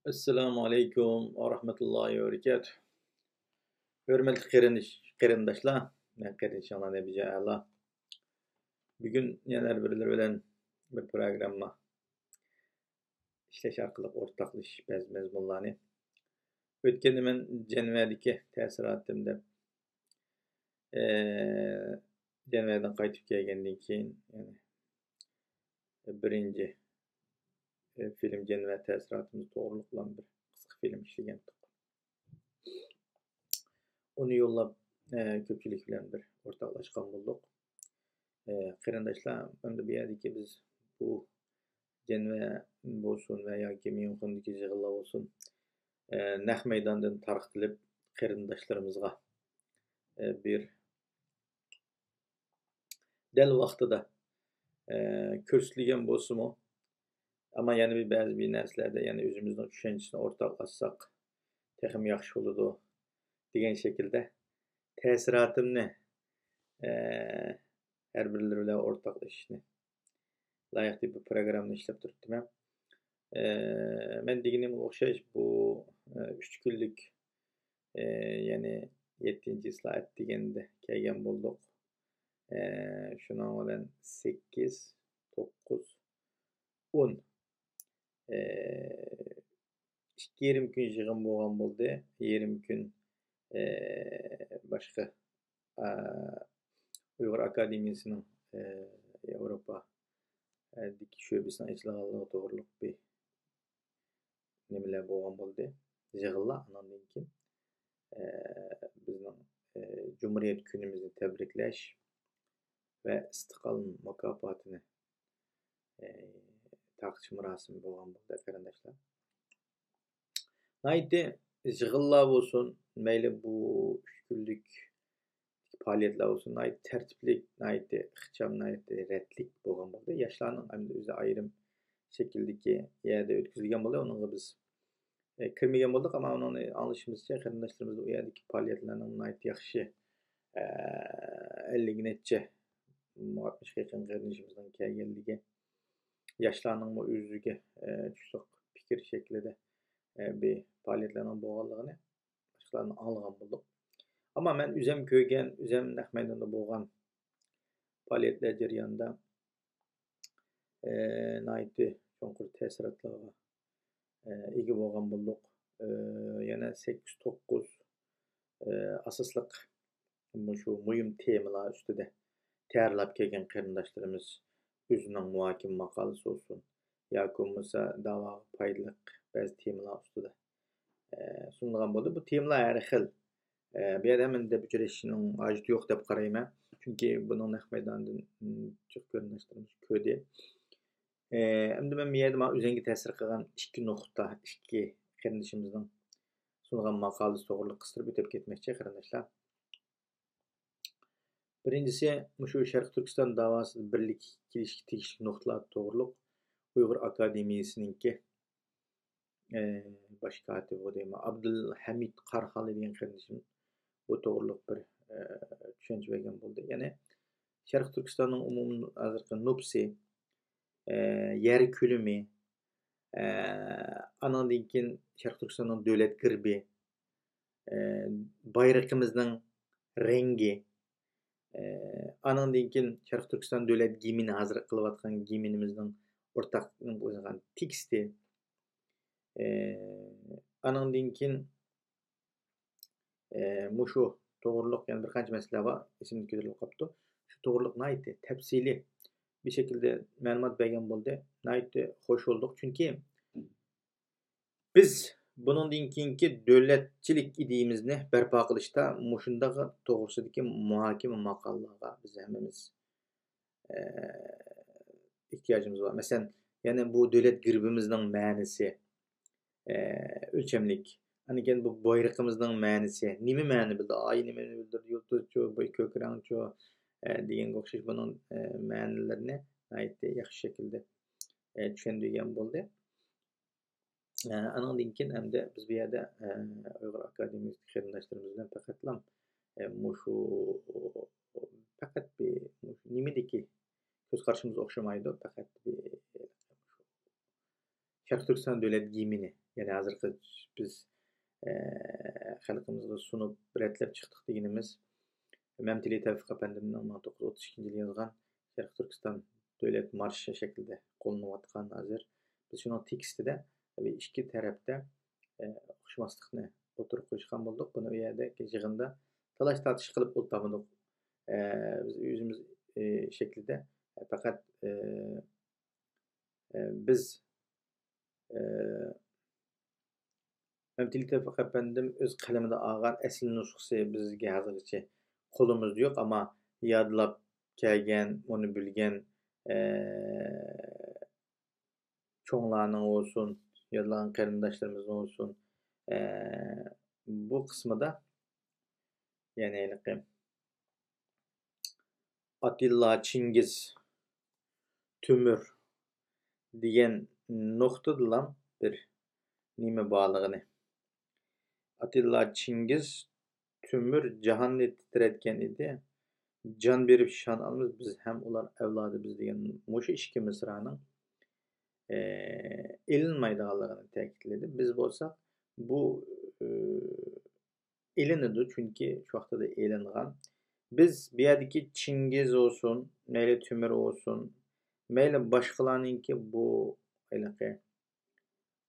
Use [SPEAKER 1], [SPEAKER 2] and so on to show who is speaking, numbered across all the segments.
[SPEAKER 1] Assalomu alaykum va rahmatullohi va barakatuh. Hurmatli qarindoshlar, qarindoshlar bijalar. Bugun yana birlar bilan bir programma ishlash orqali o'rtoqlashish ba'zi mazmunlarni o'tganda men Janvardagi ta'siratim deb Janvardan qaytib kelgandan keyin birinchi film Janvar ta'siratimiz to'g'riliq bilan bir qisqa film ishlagan. Onu yollab ko'pchilik bilan bir o'rtoqlashgan bo'ldik. Qarindoshlar, endi bu yerdagi biz bu Janvar bo'lsin va yoki Myunxendagi yig'inlar bo'lsin, naq maydondan tarqatilib qarindoshlarimizga bir dal vaqtida ko'rsatilgan bo'lsa-mu, ammo yana ba'zi bir narsalarda yana o'zimizning tushunchisini o'rtoqlashsak texim yaxshi bo'ladi degan shaklda ta'siratimni her birileri bilan o'rtoqlashishni loyiq deb bir programma ishlab turibdim. Men deganimga o'xshash bu 3 kunlik ya'ni 7 slayd deganda kelgan bo'ldik. Shuning bilan 8, 9, 10 2,5 kun yig'in bo'lgan bo'ldi. 20 kun boshqa Uyg'ur Akademiyasining Yevropa sho'basining ijrochilari to'g'riliq bir nimalar bo'lgan bo'ldi. Yig'inlar andan keyin bizning Cumhuriyet kunimizni tabriklash va istiqlol mukofotini taqdim murosimi bo'lgan bo'ldi qarindoshlar. Naydi yig'inlar bo'lsin, mayli bu 3 kunlik faaliyetler olsun, nayt tertiplik, nayt ixcham, nayt retlik bo'lgan bo'ldi. Yoshlarning ham o'zi ayrim shakldagi yerda o'tkazilgan bo'ldi. Onunga biz kirmagan bo'ldik, ammo uni anglashimizcha qarindoshlarimiz u yerdagi faaliyetlarning nayt yaxshi 50 necha 60 yaqin qarindoshimizdan kelganligi yoshlarning o'ziga tushliq fikr shaklida bir faaliyetlarning bo'lganligini boshqalardan anlagan bo'ldik. Ama ben üzem köygen, üzem naq maydonda bo'lgan faaliyetler jarayonida naytı cho'nqur ta'sirotlarga ega bo'lgan bo'ldik. Yana 8-9 asosliq shu muhim temalar ustida tayyorlab kelgan qarindoshlarimiz o'zining muhokama maqolasi olsun yoki bo'lmasa da'voga foydali ba'zi temalar ustida sunilgan bo'ldi. Bu temalar har xil. Bu yerda hemen de uchrashishning hojati yo'q deb qarayman. Chunki buning naq maydondan chiq ko'rinishlarimiz ko'di. Endi men bu yerda o'zimga ta'sir qilgan 2 nuqta, 2 qarindishimizning sunilgan maqolasi to'g'riliq qistirib o'tib ketmoqchi qarindoshlar. Birinchisi, shu Sharq Turkiston davosida birlik kelishga tegishli nuqtalar to'g'riliq Uyg'ur Akademiyasininki bosh kotibi deyman Abdulhamid Qarxali degan qarindishim bu to'g'riliq bir tushuncha bergan bo'ldi. Ya'ni Sharq Turkistonning umumiy hozirgi nupsi, yer ko'lami, andan keyin Sharq Turkistonning davlat girbi, bayrog'imizning rengi, andan keyin Sharq Turkiston davlat gimini hozir qilayotgan giminimizning o'rtaq bo'lgan teksti, andan keyin shu to'g'riliq yana bir qancha masalalar bor, esimga kelib qolibdi. Shu to'g'riliq naytdi tafsili bir şekilde ma'lumot bergan bo'ldi. Naytdi xo'sh bo'ldik, chunki biz buningdan keyingi davlatchilik ideyamizni barpo qilishda mushundaqa to'g'risidagi muhokama maqolalarga biz hammamiz ehtiyojimiz var. Masalan, yana bu davlat girbimizning ma'nosi o'lchamlik. Aniken bu bayrog'imizning ma'nosi, nima ma'no bildi? Ay nima bildirdi? Yulduzchu, ko'kranchu degan o'xshash buning ma'nolarini aytdi yaxshi shaklda tushundirgan bo'ldi. Andan keyin hamda biz bu yerda Uyg'ur Akademiyasi qarindoshlarimiz bilan faqatlam shu faqat nimadagi ko'z qarashimiz o'xshamaydi, faqat Sharq Turkiston davlat gimini, Yani hazırkı biz halkımızga sunup biretlep çıktık degenimiz Memtili Tevfik Efendim'in 1932 yıl yazgan Şerq Türkistan Dövlet Marşı şeklinde kollanıp atkan hazır. Biz şunun tekstide tabii iki tarafta okşumaslıkны oturup koyuşkan bulduk. Bunu bir yerde yığında talaş tartış kılıp ultamadık. Biz yüzümüz şeklinde fakat biz Memtili Tevfik Efendim öz kaleminde ağan esil nusxası bizge hazırlıkça kolumuzda yok ama yadlap kelgen, onu bilgen çoğunlarının olsun, yadlanan qarindaşlarımızın olsun. Bu kısmı yani Atilla, Çingiz, Tümür diyen noktadılan bir nime bağlığını. Atilla, Çingiz, Tümür cahanı titretken idi. Can berip şan almız biz hem ular evladı biz degan muşu iki mısranın elinmaydiganligini ta'kidledi. Biz bolsak bu elinidir çünkü şu vaqtda elingan. Biz bu yerdeki Çingiz olsun, meyle Tümür olsun, meyle başkalarınki bu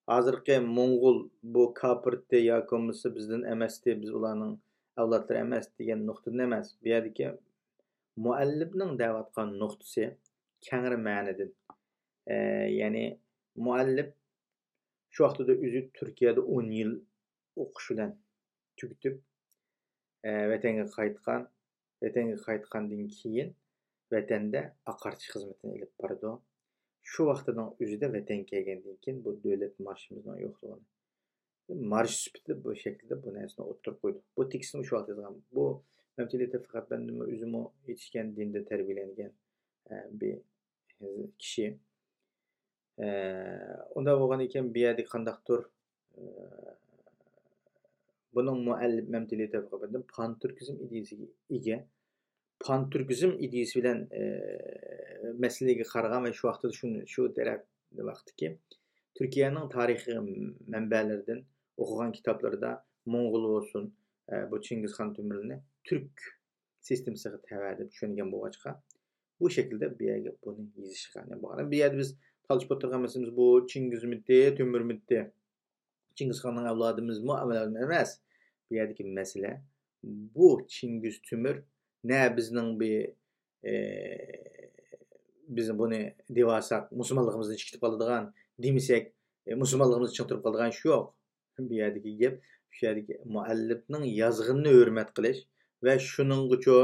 [SPEAKER 1] hazırki Mongol bu kapırtı yakımısı bizden emesti, biz ularning avlodlari emas degan nuqtadan emas. Bu yerdeki muallifning davatgan nuqtasi kengri ma'nidan. Yani muallif şu vaqtda özü Türkiye'de 10 yıl o'qish bilan tugitib vatanga qaytgandan keyin vatanda aqarchi xizmatini ilib bordi. Şu vaqtdan özüde vatan kelgandan keyin bu davlat marshimizning yo'qligini marsh sifatida bu şekilde bu narsani o'tirib qo'ydi. Bu tekstni şu vaqt yozgan. Bu Memtili Tevfik Efendim özüm o yetişken dinde terbiyelengen bir kişi. Onda bo'lgan ekan bu yerda qandaqdir buning muallif Memtili Tevfik Efendim pan-türkizm ideyasiga ega. Pan-türkizm ideyasi bilan masalaga qaragan va shu vaqtda shu taraf vaqtiki Türkiye'nin tarihi manbalaridan o'qigan kitoblarida Moğol olsun bu Chingizxon Tümürni Türk sistemasiga tavadi tushungan bo'lg'achqa bu şekilde bir yerga buni yozishgan bo'lgan. Bu yerda biz talışıp oturgan meselemiz bu Çingiz mitti, Tümür mitti. Çingizxonning avlodimizmi, avlodimiz emas. Bu yerdagi mesele bu Çingiz Tümür ne bizning bir biz buni devasak musulmonligimizni chiqitib qoladigan demasak musulmonligimizni chiqtirib qoladigan shu yo'q. Bu yerdagi gap shu yerdagi muallifning yozganini hurmat qilish va shuningcha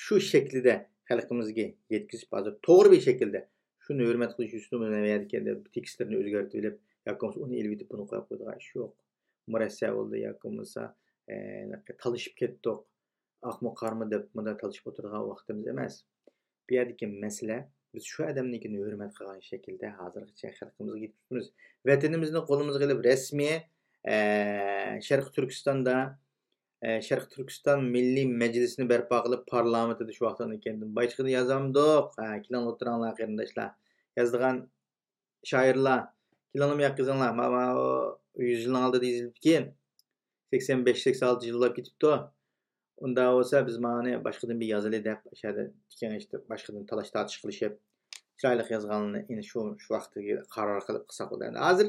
[SPEAKER 1] shu shaklida xalqimizga yetkazib hozir to'g'ri bir shaklda shuni hurmat qilish uslubi navayatganda tekstlarni o'zgartirib olib yoki uni ilib etib buni qo'yib qo'ydigan shu yo'q. Murassa bo'ldi yoki bo'lmasa talishib ketdik. Aqmi qarmi deb bunda talishib o'tirgan vaqtimiz emas. Bu yerdagi masala biz shu odamnikini hurmat qilgan shaklda hozirgacha xalqimizga yetkazamiz. Vatanimizni qo'limizga olib rasmiy Sharq Turkistonda Sharq Turkiston Milliy Majlisini barpo qilib parlamentida shu vaqtdan ekandim. Boshqani yozamdiq. Keling o'tiringlar qarindoshlar. Yozdigan shoirlar, keling yaqizinglar. Mana 100 yil oldida yozilgan 85-86 yillab ketibdi. Unda olsa biz mana boshqadan bir yozili deb o'shada tikangishdi, boshqadan talash tartish qilishib, chiroyli yozganini endi shu vaqtga qaror qilib qilsak bo'ladi. Hozir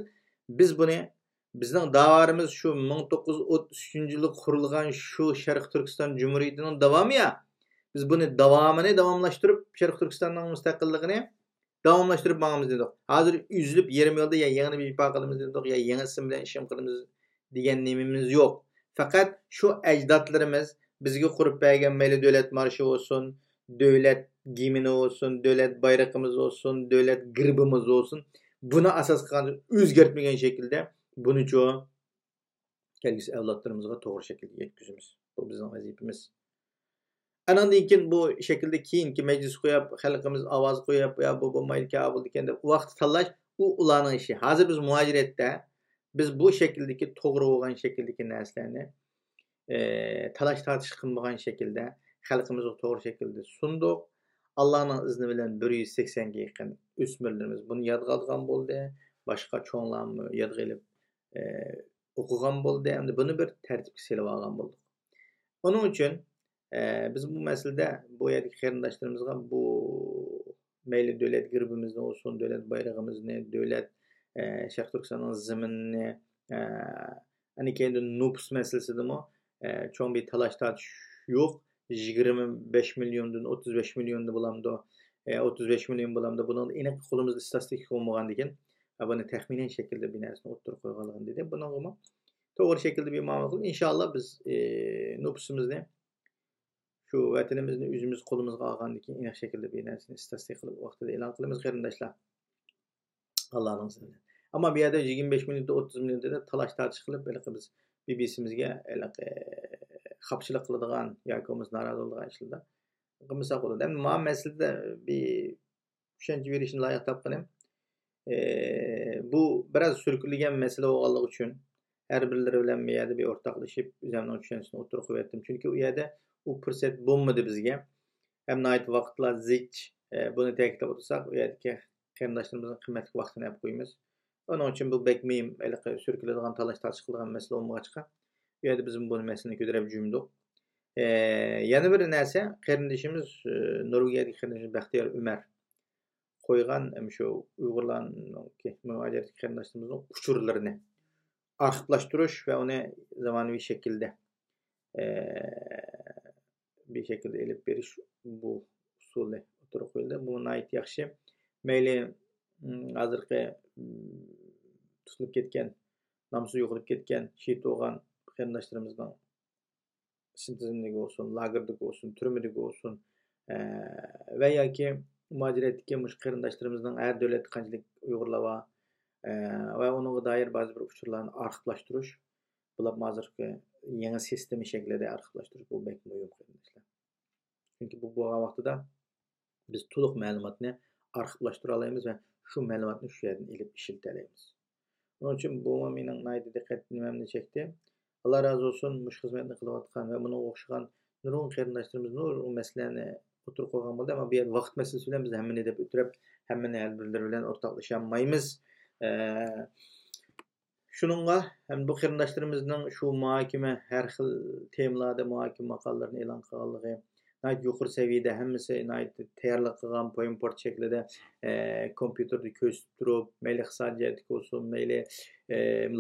[SPEAKER 1] biz buni bizning davarimiz shu 1933-yilda qurilgan shu Sharq Turkiston Cumhuriyetining davomi ya. Biz buni davomini davomlashtirib, Sharq Turkistonning mustaqilligini davomlashtirib boramiz dedik. Hozir üzülüp 20 yilda ya yangi bir ifa qilamiz dedik, ya yangi ism bilan ishim qilamiz degan nimamiz yo'q. Faqat shu ajdodlarimiz bizga qurib bergan mayli davlat marshi olsun, davlat gimni olsun, davlat bayrog'imiz olsun, davlat girbimiz olsun, buni asos qilgan o'zgartmagan shaklda buni kelgusi avlodlarimizga to'g'ri shaklda yetkazamiz. Bu bizning vazifamiz. Andan keyin bu shaklda keyingi majlis qo'yib, xalqimiz ovoz qo'yib, ya bu bo'lmaydi, kabul degan deb vaqt tanlash u ularning ishi. Hozir biz muajiratda biz bu shakldagi to'g'ri bo'lgan shakldagi narsalarni talash tartish qilmagan shaklda xalqimizga to'g'ri shaklda sunduq. Allohning izni bilan 180 ga yaqin o'smirlarimiz buni yodga olgan bo'ldi. Boshqa cho'nglarni yodga olib o'qigan bo'ldi, hamda buni bir tartibga solib olgan bo'ldik. Onun uchun biz bu masalada bu yerdagi qarindoshlarimizga bu mayli davlat girbimizni olsun, davlat bayrog'imizni, davlat Sharq Turkistonning zaminini, ana keyin nupus masalasidami cho'ng bir talash tortish yo'q. 25 milyondan 35 milyonda bo'lamdi. 35 milyon bo'lamdi. Bunun aniq qo'limizda statistika bo'lmagan ekan. Buni taxminan shaklda bir narsani o'ttirib qo'yganligim dedi. Buningmi to'g'ri shaklda bir muomala qilib, inshaalloh biz nupusimizni shu vatanimizni o'zimiz qo'limizga olgandan keyin aniq shaklda bir narsani statistika qilib vaqtida e'lon qilamiz qarindoshlar. Allohning izniyle. Ama bir yerda 25 milyonda 30 milyonda talash tortish qilib, biz BBC'mizga xapchilik qiladigan yoki o'miz norozi bo'ladigan ishlarda qilmasa bo'ladi. Endi men masalada bir tushuncha berishni loyiq topganim, bu biraz sürkülgen mesele olganligi uchun her birlari bilan bu yerda bir o'rtoqlashib, o'zimning tushunchasini o'tirib qo'yatdim. Chunki u yerda u fursat bo'lmadi bizga. Hem nayt vaqtlar zich buni ta'kidlab o'tirsak, u yerdagi qarindoshlarimizning qimmatli vaqtini olib qo'yamiz. Onun uchun bu bek miyim sürküladigan talash tortish qiladigan masala bo'lmag'achqa, bu yerda biz bu masalani ko'tarib jumdik. Yana bir narsa, qarindoshimiz Norvegiyadagi qarindoshimiz Baxtiyor Umar qo'ygan shu Uyg'urlarning muhojirlik qarindoshlarimizning uchurlarini arxivlashtirish va uni zamonaviy shaklda bir şekilde elib berish bu usulni o'tirib qo'yildi. Bu nihoyat yaxshi. Mayli hozirgi tutilib ketgan, namusi yo'qolib ketgan, shehid bo'lgan qarindoshlarimizning sintizimligi olsun, lagerdagi olsun, turmadagi olsun va yoki muhojiratdagi mush qarindoshlarimizning har davlatda qanchalik Uyg'urlar bor va unga doir ba'zi bir uchurlarni arxivlashtirish, bular hozirgi yangi sistema shaklida arxivlashtirish bu bek muhim qarindoshlar. Chunki bu bo'lgan vaqtida biz to'liq ma'lumotni arxivlashtira olamiz va shu ma'lumotni shu yerdan ilib ishilta olamiz. Onun uchun bu mening nihoyat diqqatimni chekdi. Allah razı olsun, mush xizmatni qilayotgan va buni o'xshagan nurg'un qarindoshlarimiz nurg'un masalalarni o'tirib qo'ygan bo'ldi, ammo bu yer vaqt masalasi bilan biz hammani deb o'tirib, hammani har birlari bilan o'rtoqlasha olmaymiz. Shuningga ham bu qarindoshlarimizning shu muhokama har xil temalarda muhokama maqolalarini e'lon qilganligi, nihoyat yuqori saviyada hammasi nihoyat tayyorlab qilgan PowerPoint shaklida kompyuterda ko'rsatib turib, mayli iqtisodiyotga olsun, mayli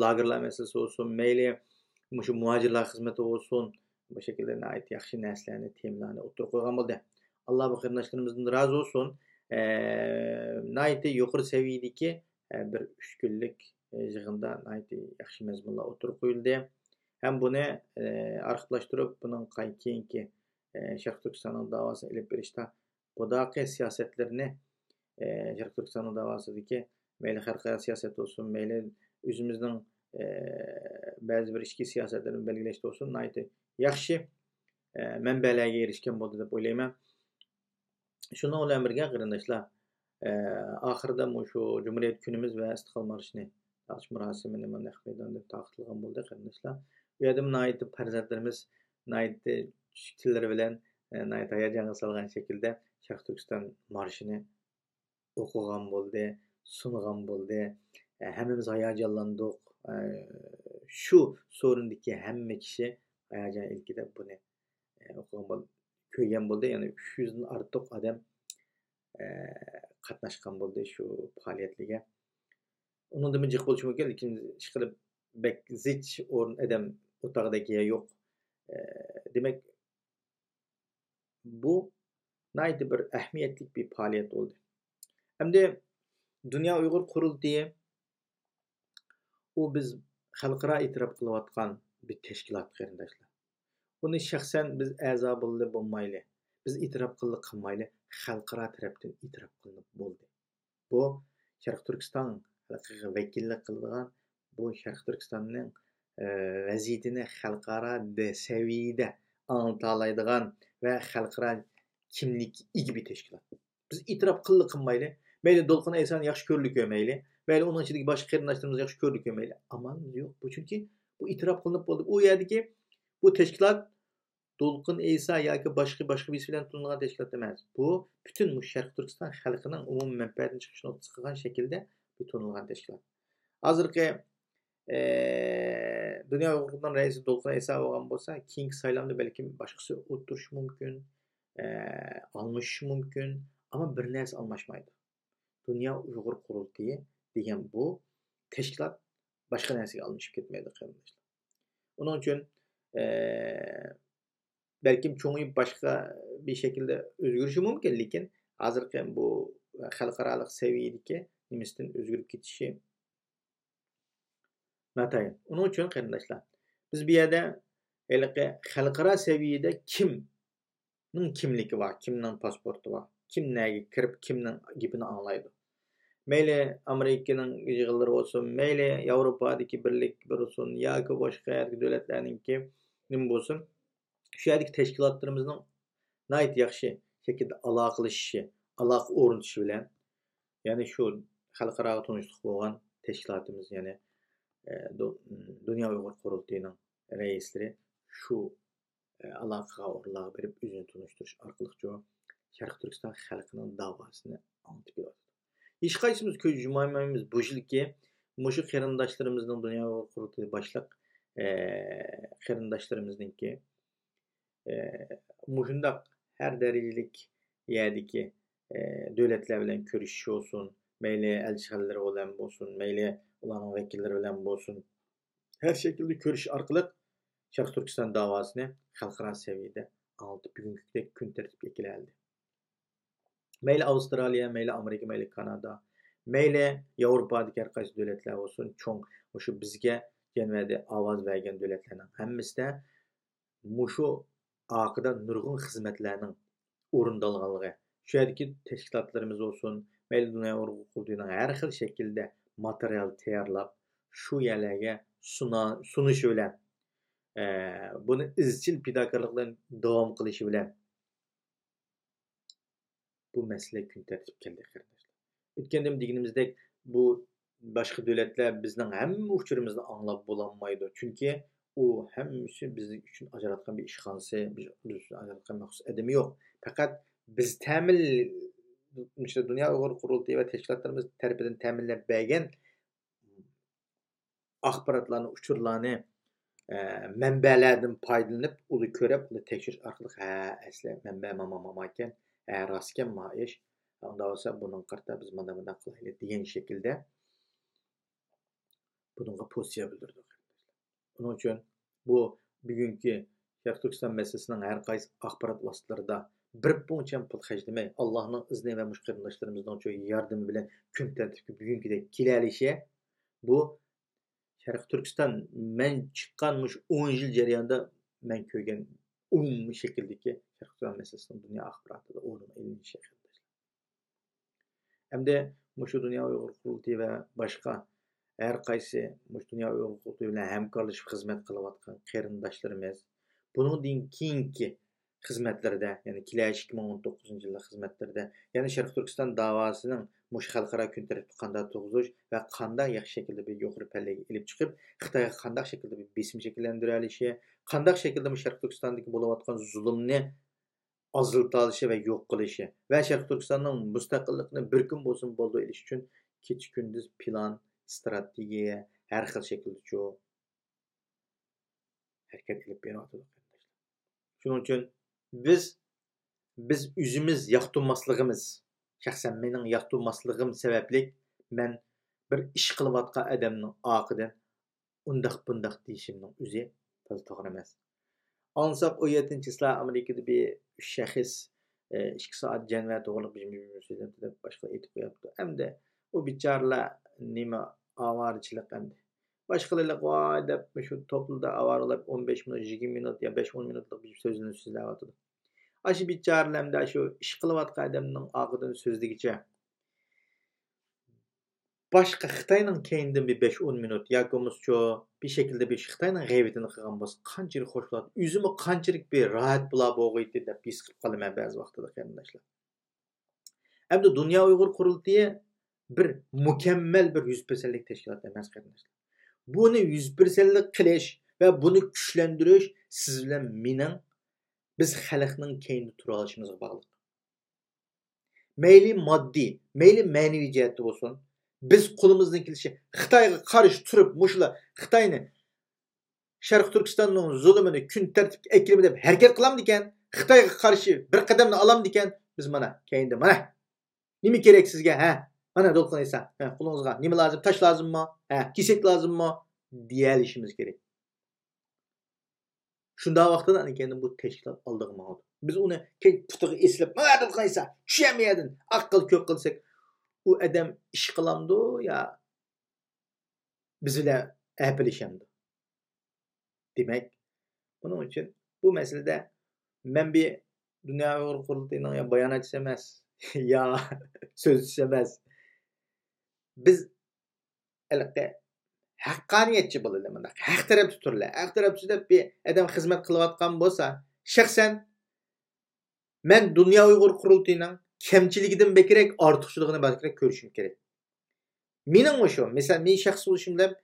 [SPEAKER 1] lagerlar masalasi olsun, mayli shu muhojirlar xizmati olsun, bu şekilde nihoyat yaxshi narsalarni, temalarni o'tirib qo'ygan bo'ldi. Alloh bu qarindoshlarimizdan rozi bo'lsin. Nihoyat yuqori saviyadagi bir 3 kunlik yig'inda nihoyat yaxshi mazmunlar o'tirib qo'yildi. Ham buni arxivlashtirib, buning keyingi Sharq Turkistonning davosini ilib berishda bunaqa siyosatlarni Sharq Turkistonning davosidagi mayli xalqaro siyosat olsun, mayli o'zimizning ba'zi bir ichki siyosatlarni belgilashda olsun, nihoyat yaxshi manbalarga erishgan bo'ldi deb o'ylayman. Shuni bilan birga qarindoshlar, oxirida shu Cumhuriyet kunimiz va Istiqlol marshini taqish marosimini naq maydonda taqdirlagan bo'ldi qarindoshlar. Bu yerda nihoyat farzandlarimiz nihoyat tillari bilan nihoyat hayajonga solgan shaklda Sharq Turkiston marshini o'qigan bo'ldi, sungan bo'ldi. Hammamiz hayajonlandik. Shu so'rindagi hamma kishi hayajon ilkida buni o'qigan bo'ldi, ko'rgan bo'ldi. Ya'ni 300 dan ortiq odam qatnashgan bo'ldi shu faoliyatlarga. Undan jiq bo'lishi mumkin, lekin ishqilib bek zich o'rin odam o'tog'idagi yo'q. Demak, bu nihoyat bir ahamiyatli bir faoliyat bo'ldi. Hamda Dünya Uyg'ur qurultiyi u biz xalqaro e'tirof qilayotgan bir tashkilot qarindoshlar. Buni shaxsan biz a'zo bo'lmayli, biz e'tirof qilmayli, xalqaro tarafdan e'tirof qilinib bo'ldi. Bu Sharq Turkiston xalqiga vakillik qiladigan, bu Sharq Turkistonning vaziyatini xalqaro saviyada anglata va xalqaro kimlik ega bir tashkilot. Biz e'tirof qilmayli, mayli Dolqin Ayson yaxshi ko'rlik ko'rmayli, mayli uning ichidagi boshqa qarindoshlarimiz yaxshi ko'rlik ko'rmayli. Amalimiz yo'q. Bu chunki bu e'tirof qilinib bo'ldi. U yerdagi bu tashkilot Dolqin Ayson yoki boshqa birisi bilan tutilgan tashkilot emas. Bu butun Sharq Turkiston xalqining umumiy manfaatini chiqish nuqtasi qilgan shaklda bir tutilgan tashkilot. Hozirgi Dünya Uyghur Kurulu'nun reisi Dolqun Esa bo'lgan bo'lsa, keyingi saylovda balkim boshqasi o'tirishi mumkin, almashishi mumkin, ammo bir narsa almashmaydi. Dünya Uyghur Kurultayı degan bu tashkilot boshqa narsaga almashib ketmaydi qarindoshlar. Uning uchun balkim cho'ng'ib boshqa bir shaklda o'zgarishi mumkin, lekin hozirgi bu xalqaro saviyadagi nimasidan o'zgarib ketishi notayin. Uning uchun qarindoshlar, biz bu yerda xalqaro saviyada kimning kimligi bor, kimning pasporti bor, kim nega kirib, kimning gapini anglaydi. Mayli Amerikaning yig'inlari bo'lsin, mayli Yevropadagi birlik bo'lsin, yoki boshqa davlatlarningki nima bo'lsin, shu yerdagi tashkilotlarimizning nihoyat yaxshi shaklda aloqalashishi, aloqa o'rnatishi bilan, ya'ni shu xalqaro tunishlik bo'lgan tashkilotimiz, ya'ni Dünya Uyghur Kurultayı'nın reisleri şu aloqaga o'rnab berib o'zini tunishtirish orqali Sharq Turkiston xalqining davosini anlatib beradi. Hech qaysimiz ko'z yumaymiz bu yilki mushu qarindoshlarimizning Dünya Uyghur Kurultayı boshliq qarindoshlarimizninki mushundaq har darajalik yerdagi davlatlar bilan ko'rishish olsun, mayli elchixonalar bilan bo'lsin, mayli ularning vakillari bilan bo'lsin, har shaklda ko'rish orqali Sharq Turkiston davosini xalqaro saviyada anlatib bugungidek kun tartibga keladi. Mayli Avstraliya, mayli Amerika, mayli Kanada, mayli Yevropadagi har qaysi davlatlar bo'lsin, cho'ng o'sha bizga jamiyatda ovoz bergan davlatlarning hammasida mushu aqida nurg'un xizmatlarning o'rindalganligi, shu yerdagi tashkilotlarimiz bo'lsin, mayli Dünya Uyghur Kurultayı'nın har xil shaklda material tayyorlab, shu yerlarga sunishi bilan, buni izchil fidokorlik bilan davom qilishi bilan bu masala kun tartibga keldi qarindoshlar. O'tganda deganimizdek, bu boshqa davlatlar bizning hamma uchurimizni anglab bo'lolmaydi. Chunki u hammasi bizning uchun ajratgan bir ishxonasi, biz uchun ajratgan maxsus adami yo'q. Faqat biz Dünya Uyghur Kurultayı va tashkilotlarimiz tarafidan ta'minlab bergan axborotlarni, uchurlarni manbalardan foydalanib, uni ko'rib, uni tekshirish orqali asli manba mama ekan, rostkan ish, unda bo'lsa buning qarta biz mana qilaylik degan shaklda bunga pozitsiya bildirdik. Buning uchun bu bugungi Sharq Turkiston masalasining har qaysi axborot vositalarida bir puncham pul xarjlamay, Allohning izni va mushqarindoshlarimizning yordami bilan kun tartibga bugungidek kelalishi, bu Sharq Turkiston men chiqqan 10 yil jarayonida men ko'rgan umumiy shakldagi Sharq Turkiston masalasining dunyo axborotida o'rin olinishi. Hamda mushu Dünya Uyghur Kurultayı va boshqa har qaysi Dünya Uyghur Kurultayı bilan hamkorlashib xizmat qilayotgan qarindoshlarimiz buningdan keyingi xizmatlarda, ya'ni 2019-yilda xizmatlarda, ya'ni Sharq Turkiston davosining mush xalqaro kun tartibida qanday to'g'rilash va qanday yaxshi shaklda bir yuqori pallaga olib chiqib, Xitoyga qanday shaklda bir besim shakllantirishi, qanday shaklda Sharq Turkistondagi bo'layotgan zulmni azalta olishi va yo'q qilishi va Sharq Turkistonning mustaqillikni bir kun bo'lsin bo'ldi elish uchun kecha kunduz plan, strategiya, har xil shaklda shu harakat qilib beryapti. Shuning uchun biz o'zimiz yoqtirmasligimiz, shaxsan mening yoqtirmasligim sababli men bir ish qilayotgan odamning oqidan undaq deyishimning o'zi to'g'ri emas. Ansaq 17-islar Amerikada bir shaxs 2 soat janva to'g'riliq bir boshqa aytib qo'yapti. Hamda u bichoralar nima avarichilik hamda boshqalarga voy deb shu to'plada avaralab 15 minut, 20 minut ya 5-10 minutlik bir so'zni so'zlayotdi. Aşı bichoralarga shu ish qilayotgan odamning oqidan so'zligicha boshqa Xitoyning keyindan bir 5-10 minut yoki bo'lmasa bir shaklda bir Xitoyning g'aybatini qilgan bo'lsa qanchalik xo'sh bo'ladi, o'zimni qanchalik bir rohat bo'la bo'lg'aydi deb his qilib qolaman ba'zi vaqtda qarindoshlar. Hamda Dünya Uyghur Kurultayı bir mukammal bir 100%lik tashkilot emas qarindoshlar. Buni 100%lik qilish va buni kuchlantirish siz bilan mening biz xalqning keyinda tura olishimizga bog'liq. Mayli moddiy, mayli ma'naviy jihatda bo'lsin, biz qo'limizdan kelishi Xitoyga qarshi turib, mushlar Xitoyni Sharq Turkistonning zulmini kun tartibga ekrimi deb harakat qilamiz ekan, Xitoyga qarshi bir qadamni olamiz ekan, biz mana keyinda mana nima kerak sizga, ha? Mana Dolqin Isa, qo'lingizga nima lazım, tash lazımmi? Ha, kesak lazımmi? deyalishimiz kerak. Shunda vaqtida keyin bu tashkilot oldiga ma'lum. Biz uni putiga eslab, mana Dolqin Isa, tushamaydin, aql ko'p qilsak, u odam ish qilamdi yo biz bilan apilishamdi. Demek, bunun için bu meselede men bir Dünya Uyghur Kurultayı'nın ya bayanatçısı emas, ya sözcüsü emas. Biz elbette haqqaniyetçi bo'laylik. Haq taraf tuturlar. Haq tarafçıda bir adam xizmat qilayotgan bo'lsa, shaxsan men Dünya Uyghur Kurultayı'nın kamchiligidan bekrek ortiqchiligini balki ko'rishim kerak. Mening o'sha, mesela men shaxsiy bo'lishimda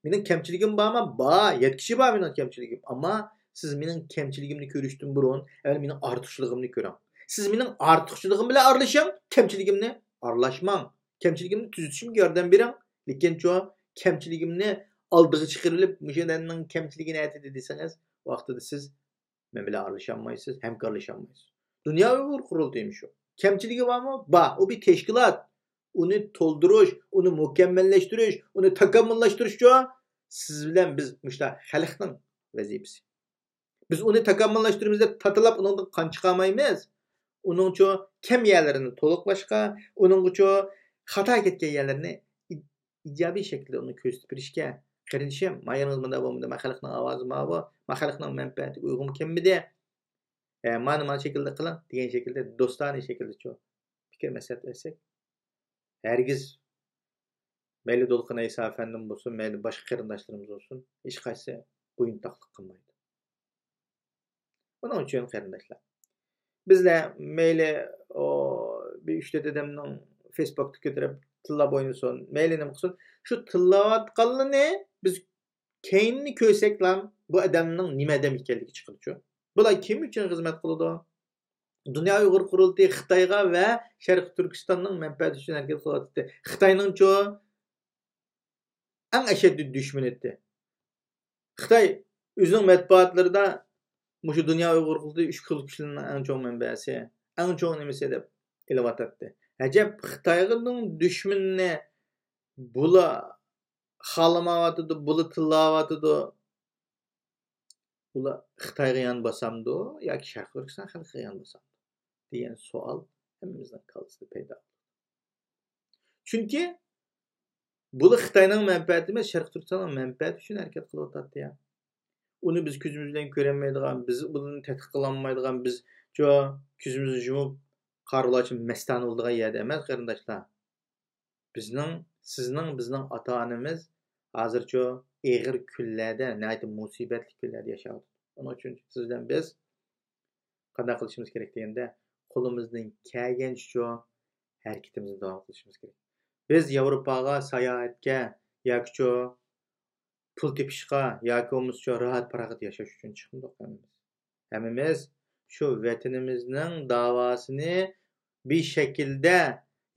[SPEAKER 1] mening kamchiligim bormi? Bor, yetkishi bor mening kamchiligim. Ammo siz mening kamchiligimni ko'rishdan burun, avval mening ortiqchiligimni ko'ring. Siz mening ortiqchiligim bilan aralashing, kamchiligimni aralashmang. Kamchiligimni tuzatishimga yordam bering. Lekin shu kamchiligimni oldiga chiqarilib, o'shaning kamchiligini aytdi desangiz, vaqtida siz men bilan aralashamaysiz, hamkorlashamaysiz. Dunyo Uyghur Qurultayı shu. Kamchiligi bormi? Bor. U bir tashkilot. Onu toldirish, onu mukammallashtirish, onu takomillashtirish uchun siz bilan biz mushta xalqning vazifasi. Biz uni takomillashtiramiz deb tatilab undan qon chiqarmaymiz. Uning uchun kam yerlarini to'liqlashga, uning uchun xato ketgan yerlarini ijobiy shaklda uni ko'rsatib berishga qarindishim, mayingiz bunda bo'lmadi, xalqning ovozi bu, xalqning manfaati uyg'un kimidi? Mana shaklda qiling degan shaklda do'stona shaklda fikr maslahat bersak, hergiz mayli Dolqin Isa efendim bo'lsin, mayli boshqa qarindoshlarimiz bo'lsin, hech qaysi bo'yintoqlik qilmaydi. Buning uchun qarindoshlar, bizlar mayli bir 3 odamning Facebookda ko'tarib tillab o'ynasin, mayli nima qilsin, shu tillayotganlarni biz keyinni ko'rsak ham bu odamning nima odam ekanligi chiqadi. Bular kim uchun xizmat qiladi? Dünya Uyghur Kurultayı Xitoyga va Sharq Turkistonning manfaati uchun harakat qilyapti. Xitoyning eng ashaddiy dushmani edi. Xitoy o'zining matbuotlarida mushu Dünya Uyghur Kurultayı 3 kishining eng cho'ng manbasi, eng cho'ng nimasi deb e'lon Ajab Xitoyning dushmanini bula xalamayotdi, bula tillayotdi. Bula Xitoyga yon bosamdi yoki Sharq Turkiston xalqiga yon bosamdi degan savol hammamizning qalbimizda paydo bo'ldi. Chunki bu Xitoyning manfaati emas, Sharq Turkistonning manfaati uchun harakat qilyapti ya. Uni biz ko'zimiz bilan ko'rolmaydigan, biz buni tadqiq qilolmaydigan, biz ko'zimizni yumib qarg'ulachib mastana bo'ladigan yerda emas, qarindoshlar. Bizning ota-onamiz hozircha og'ir kunlarda, nayt musibatli kunlarda yashayapti. Onun uchun sizdan biz qanday qilishimiz kerak deganda, qo'limizdan kelgancha harakatimizni davom qilishimiz kerak. Biz Yevropaga sayohatga yoki pul tepishga yoki bo'lmasa rohat farog'at yashash uchun chiqdik hammamiz shu vatanimizning davosini bir shaklda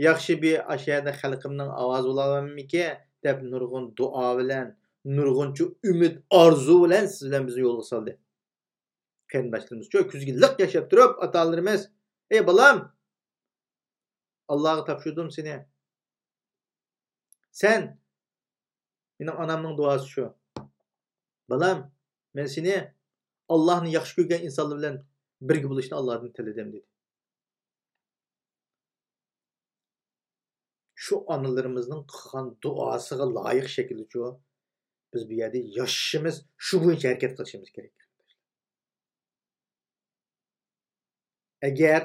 [SPEAKER 1] yaxshi bir ashada xalqimning ovozi bo'lamanmiki deb nurg'un duo bilan, nurg'uncha umid, orzu bilan siz bilan bizni yo'lga soldi. Qarindoshlarimiz shu kuzgi liq yashab turib, ota-onalarimiz, "Ey bolam, Allohga topshirdim seni. Sen mening onamning duosi shu. Bolam, men seni Allohni yaxshi ko'rgan insonlar bilan birga bo'lishni Allohdan tiladim" dedi. Shu onalarimizning qilgan duosiga loyiq shaklda biz bu yerda yashashimiz, shu bo'yicha harakat qilishimiz kerak. Agar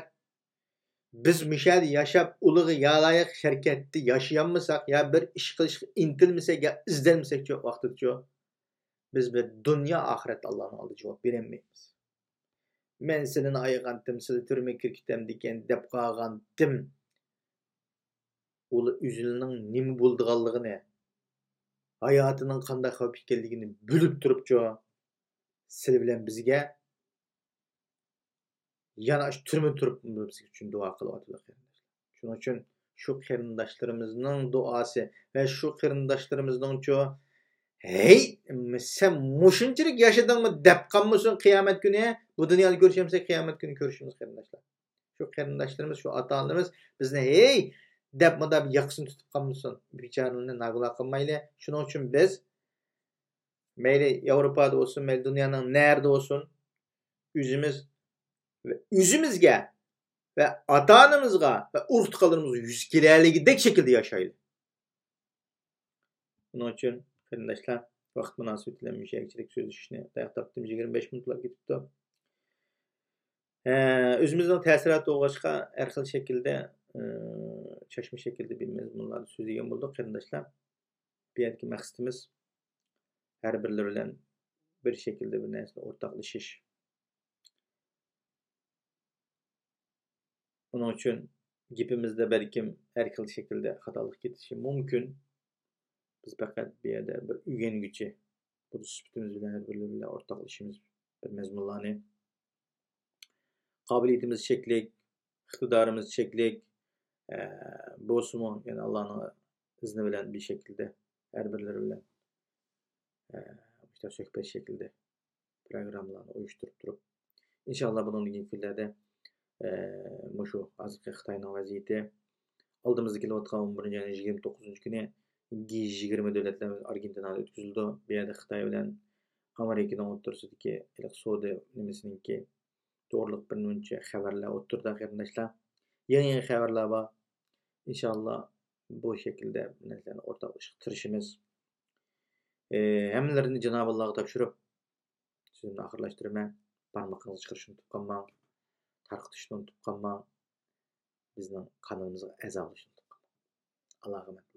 [SPEAKER 1] biz mishad yashab ulug'i yaloyiq harakatda yashayolmasak, ya bir ish qilishga intilmasak, ya izlanmasak vaqtida biz bir dunyo oxirat Allohning oldida javob berolmaymiz. Men seni aygandim, seni turmaga kirgitam degan deb qolgandim. Ular o'zining nima bo'lganligini, hayotining qanday xavf ekanligini bilib turibchi, siz bilan bizga yana shu turma turib biz uchun duo qilyaptilar. Shuning uchun şu qarindoshlarımızning duosi ve şu qarindoshlarımızning ço hey sen mushunchalik yashadingmi deb qolmasin qiyomat kuni bu dunyoda ko'rishimizda qiyomat kuni ko'rishimiz qarindoshlar. Şu qarindoshlarimiz, şu ota-onamiz bizni hey deb mudab yaqsin tutib qolmasin. Bechoralarni nagla qilmayli. Shuning uchun biz mayli Yevropada olsun, mayli dunyoning nerede olsun üzümüzge ve ata-onamizga ve urf-tuqqanlarimizga yuz kelarligidek şekilde yaşaylı. Bunun için qarindoshlar vaqt munosabati bilan mushakchilik so'zlashishni taqdim 25 minutlar ketibdi. Özümüzün təsiratı olğaçqa hər xil şəkildə çeşme şəkildə bir məzmunları sözləyən bolduq qarindoshlar. Bu yerki məqsədimiz hər birləri bilan bir şəkildə bir nərsəni ortaqlaşış. Bunun üçün gepimizdə bəlkім hər xil şəkildə xatalık ketişi mümkün. Biz faqat bir yerdə bir öyrəngüçi bu sübutimiz bilan hər birləri bilan ortaqlaşışımız bir məzmunlarni Kabiliyetimiz çeklik, iktidarımız çeklik, bozumu yani Allah'ın izni bilen bir şekilde her birleri bilen işte söhbet şekilde programlarını uyuşturup durup inşallah bunun ilgili günlerde şu azıcık Xitayning vaziyeti aldığımızda kelayotgan 11. ayning 29. günü G20 devletlerimiz Argentina'da ötküzüldü. Bir yerde Xitay bilen Amerika'nın o'rtasidagi savdo nimasininki doğruluk bir önce haberler oturdu qarindoshlar. Yeni haberler var. İnşallah bu şekilde neslen ortaklaşık tırışımız. Hemlerini Cenab-ı Allah'a tapşırıp sözünü ahırlaştırma. Parmağınızı çıkarışını tutkanma. Tarqıtışını tutkanma. Bizden kanalımıza əza oluşunu tutkanma. Allah'a emanet.